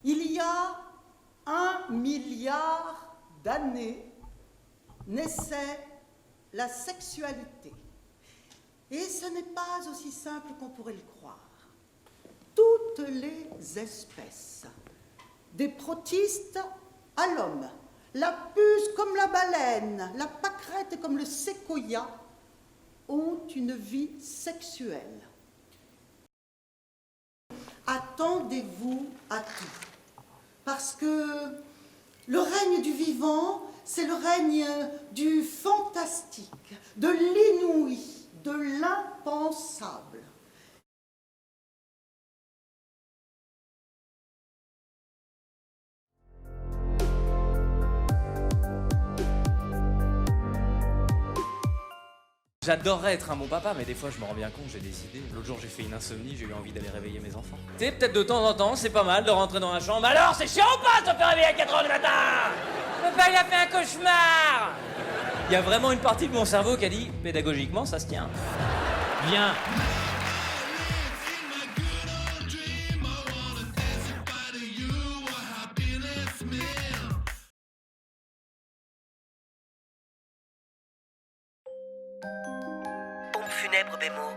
Il y a 1 milliard d'années naissait la sexualité. Et ce n'est pas aussi simple qu'on pourrait le croire. Toutes les espèces, des protistes à l'homme, la puce comme la baleine, la pâquerette comme le séquoia, ont une vie sexuelle. Attendez-vous à tout. Parce que le règne du vivant, c'est le règne du fantastique, de l'inouï, de l'impensable. J'adorerais être un bon papa, mais des fois je me rends bien compte, j'ai des idées. L'autre jour j'ai fait une insomnie, j'ai eu envie d'aller réveiller mes enfants. Tu sais, peut-être de temps en temps, c'est pas mal de rentrer dans la chambre. Alors, c'est chiant ou pas de se faire réveiller à 4h du matin? Papa, il a fait un cauchemar. Il y a vraiment une partie de mon cerveau qui a dit, pédagogiquement, ça se tient. Viens. Pompe funèbre Bémo,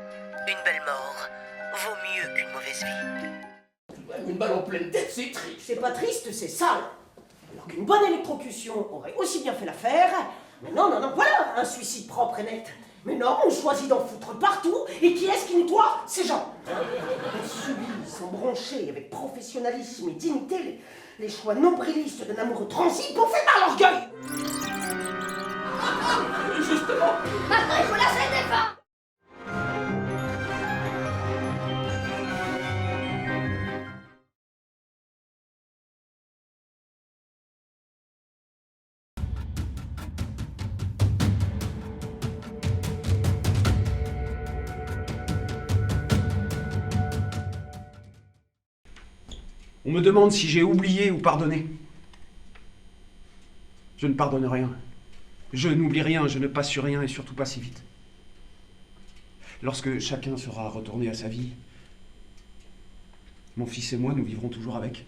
une belle mort vaut mieux qu'une mauvaise vie. Une balle en pleine tête, c'est triste. C'est pas triste, c'est sale. Alors qu'une bonne électrocution aurait aussi bien fait l'affaire. Mais non, voilà, un suicide propre et net. Mais non, on choisit d'en foutre partout, et qui est-ce qui nettoie? Ces gens. Ils subissent, sont branchés avec professionnalisme et dignité les choix nombrilistes d'un amoureux transi pour faire mal à l'orgueil. Justement. Maintenant, il faut lâcher des pas. On me demande si j'ai oublié ou pardonné. Je ne pardonne rien. Je n'oublie rien, je ne passe sur rien et surtout pas si vite. Lorsque chacun sera retourné à sa vie, mon fils et moi, nous vivrons toujours avec.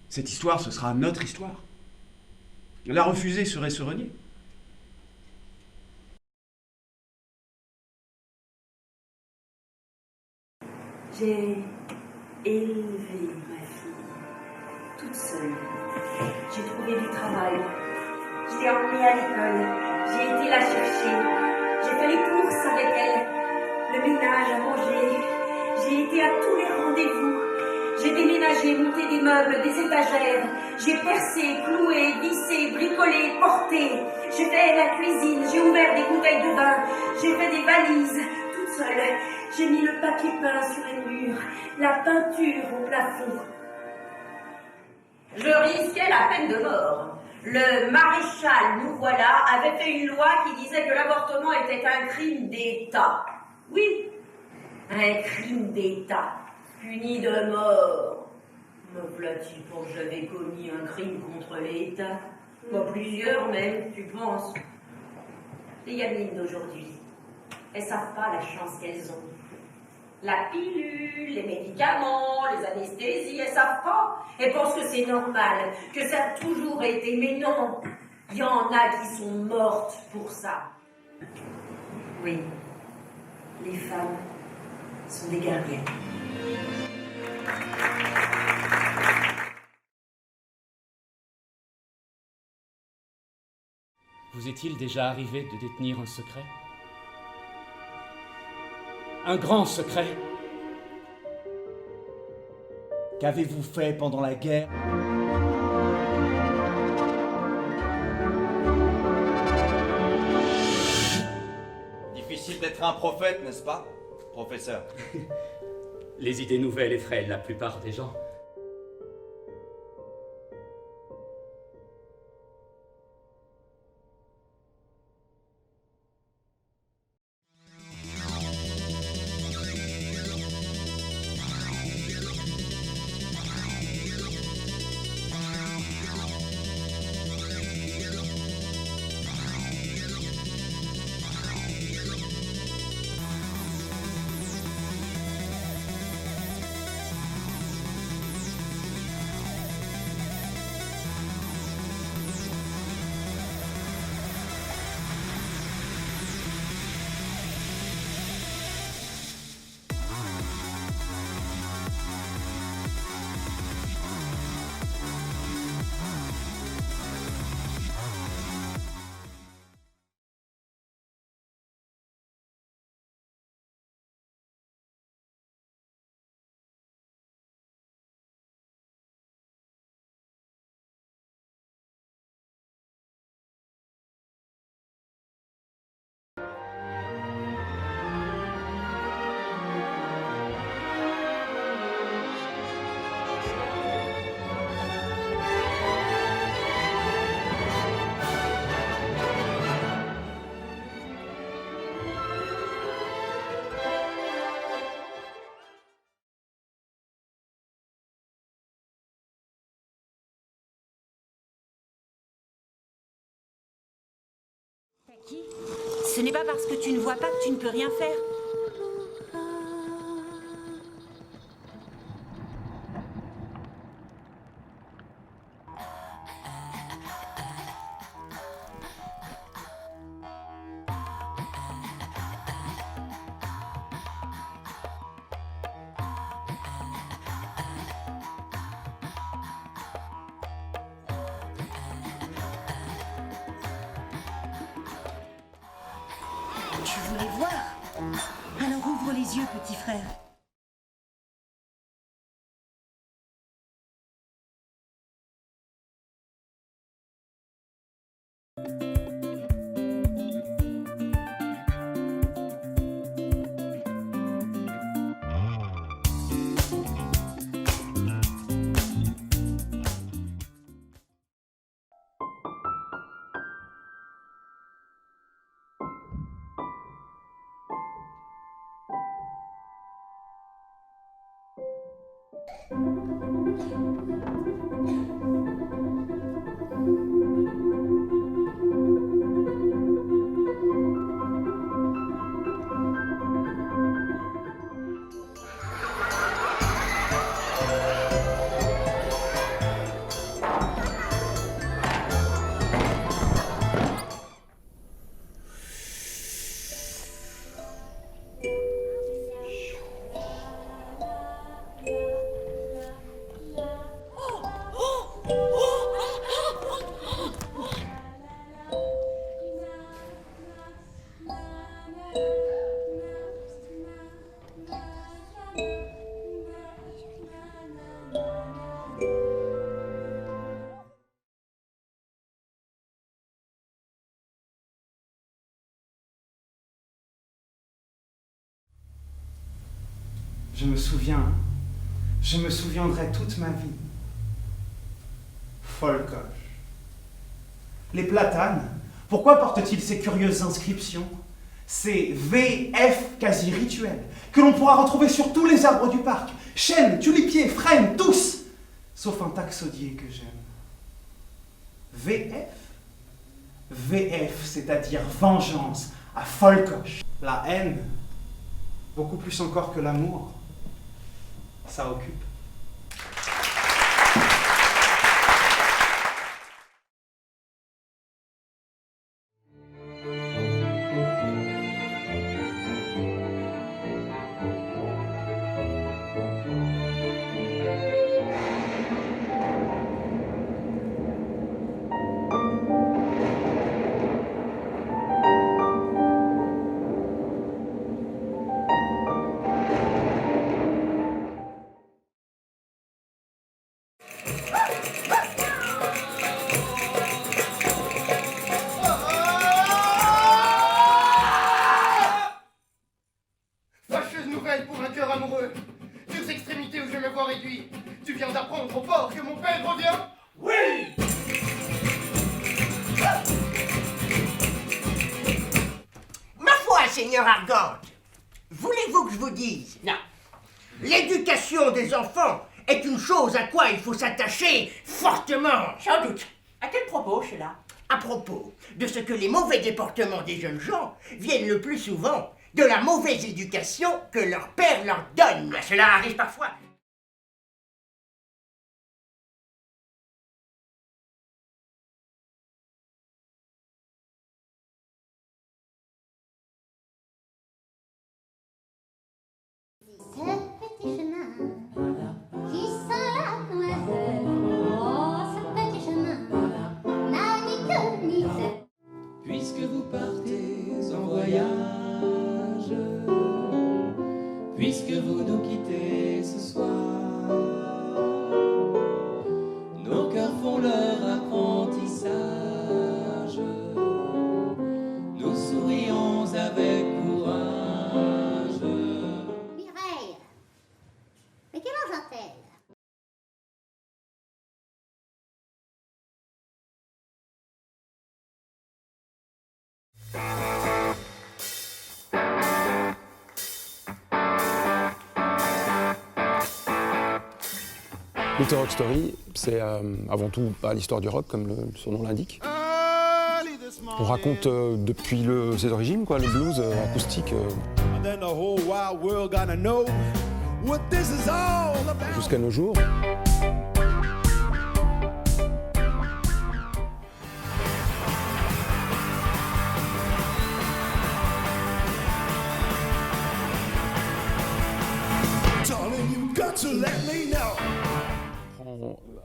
Cette histoire, ce sera notre histoire. La refuser serait se renier. J'ai élevé ma fille toute seule. J'ai trouvé du travail. Je l'ai emmenée à l'école. J'ai été la chercher. J'ai fait les courses avec elle. Le ménage à manger. J'ai été à tous les rendez-vous. J'ai déménagé, monté des meubles, des étagères. J'ai percé, cloué, vissé, bricolé, porté. J'ai fait la cuisine. J'ai ouvert des bouteilles de vin. J'ai fait des valises toute seule. J'ai mis le papier peint sur les murs, la peinture au plafond. Je risquais la peine de mort. Le maréchal Nous Voilà avait fait une loi qui disait que l'avortement était un crime d'État. Oui, un crime d'État, puni de mort. Me voilà-t-il pour que j'avais commis un crime contre l'État? Pas plusieurs même, tu penses? Les gamines d'aujourd'hui, elles savent pas la chance qu'elles ont. La pilule, les médicaments, les anesthésies, elles savent pas. Elles pensent que c'est normal, que ça a toujours été. Mais non, il y en a qui sont mortes pour ça. Oui, les femmes sont des gardiennes. Vous est-il déjà arrivé de détenir un secret? Un grand secret? Qu'avez-vous fait pendant la guerre? Difficile d'être un prophète, n'est-ce pas, professeur? Les idées nouvelles effraient la plupart des gens. n'est pas parce que tu ne vois pas que tu ne peux rien faire. Tu voulais voir? Alors ouvre les yeux, petit frère. Je me souviendrai toute ma vie. Folcoche. Les platanes, pourquoi portent-ils ces curieuses inscriptions? Ces VF quasi rituels, que l'on pourra retrouver sur tous les arbres du parc, chênes, tulipiers, frênes, tous, sauf un taxodier que j'aime. VF? VF, c'est-à-dire vengeance, à Folcoche. La haine, beaucoup plus encore que l'amour, ça occupe. Fâcheuse nouvelle pour un cœur amoureux. Dures extrémités où je me vois réduit. Tu viens d'apprendre au port que mon père revient? Oui! Ma foi, Seigneur Argante, voulez-vous que je vous dise? Non. L'éducation des enfants est une chose à quoi il faut s'attacher fortement. Sans doute. À quel propos, cela? À propos de ce que les mauvais déportements des jeunes gens viennent le plus souvent de la mauvaise éducation que leur père leur donne. Cela arrive parfois. Ce petit chemin qui sent la noisette, oh, ce petit chemin n'a ni queue ni tête. Puisque vous partez en voyage, puisque vous nous quittez ce soir, nos cœurs font leur apprentissage, nous sourions avec courage. Mireille, mais quel âge a-t-elle? Little Rock Story, c'est avant tout l'histoire du rock, comme son nom l'indique. On raconte depuis ses origines, quoi, le blues acoustique. Jusqu'à nos jours.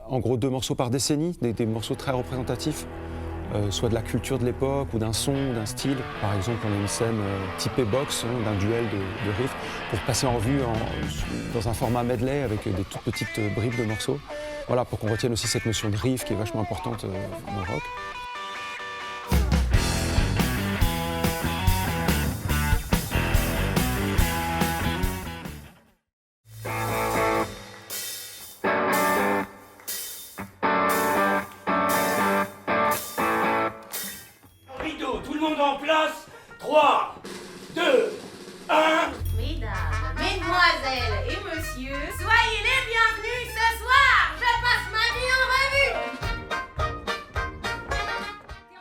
En gros 2 morceaux par décennie, des morceaux très représentatifs, soit de la culture de l'époque ou d'un son, d'un style. Par exemple, on a une scène typée box, d'un duel de riffs, pour passer en revue dans un format medley avec des toutes petites bribes de morceaux. Voilà, pour qu'on retienne aussi cette notion de riff qui est vachement importante dans le rock. Tout le monde en place. 3, 2, 1. Mesdames, mesdemoiselles et messieurs, soyez les bienvenus ce soir. Je passe ma vie en revue.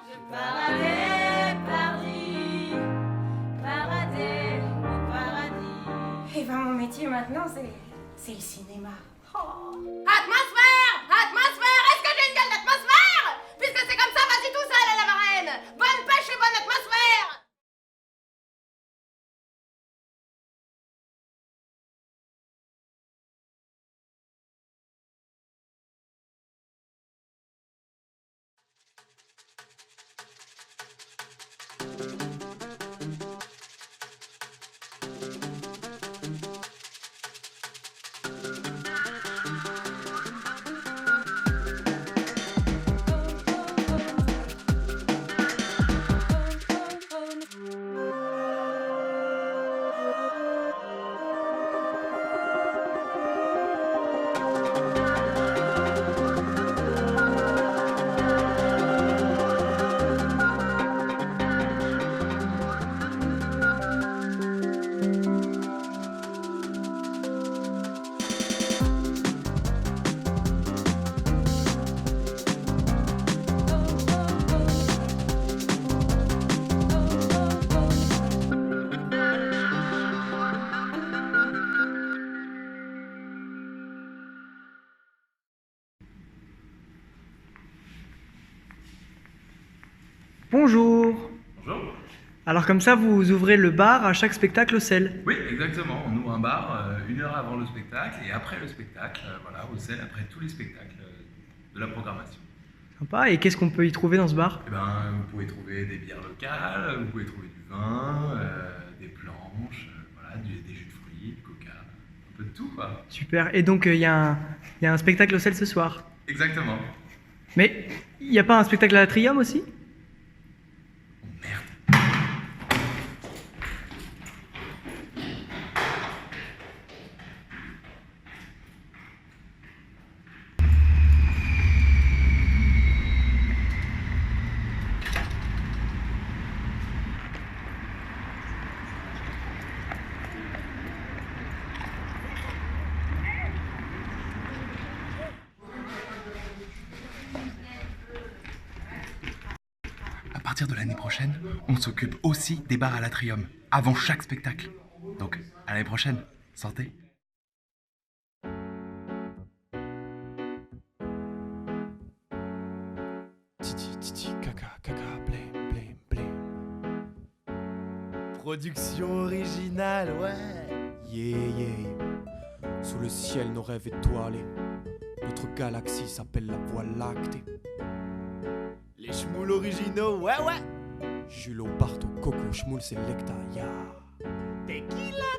Je paradais, pardi, paradais, au paradis. Et ben mon métier maintenant, c'est le cinéma. Oh. Atmosphère, atmosphère. Est-ce que j'ai une gueule d'atmosphère? Puisque c'est comme ça, vas-y tout seul à la marraine. Bonne pêche et bonne atmosphère. Bonjour. Bonjour. Alors comme ça, vous ouvrez le bar à chaque spectacle au sel? Oui, exactement. On ouvre un bar 1 heure avant le spectacle et après le spectacle, voilà, au sel, après tous les spectacles de la programmation. Sympa. Et qu'est-ce qu'on peut y trouver dans ce bar? Eh ben, vous pouvez trouver des bières locales, vous pouvez trouver du vin, des planches, voilà, des jus de fruits, du coca, un peu de tout, quoi. Super. Et donc, il y a un spectacle au sel ce soir? Exactement. Mais il n'y a pas un spectacle à l'Atrium aussi? À partir de l'année prochaine, on s'occupe aussi des bars à l'Atrium, avant chaque spectacle. Donc, à l'année prochaine, santé. Titi, caca, blém, blém, blém. Production originale, ouais. Yeah. Sous le ciel, nos rêves étoilés. Notre galaxie s'appelle la Voie lactée. Les schmoules originaux, ouais. Jules, Barto, Coco, Schmoul, Selecta, ya. Tequila,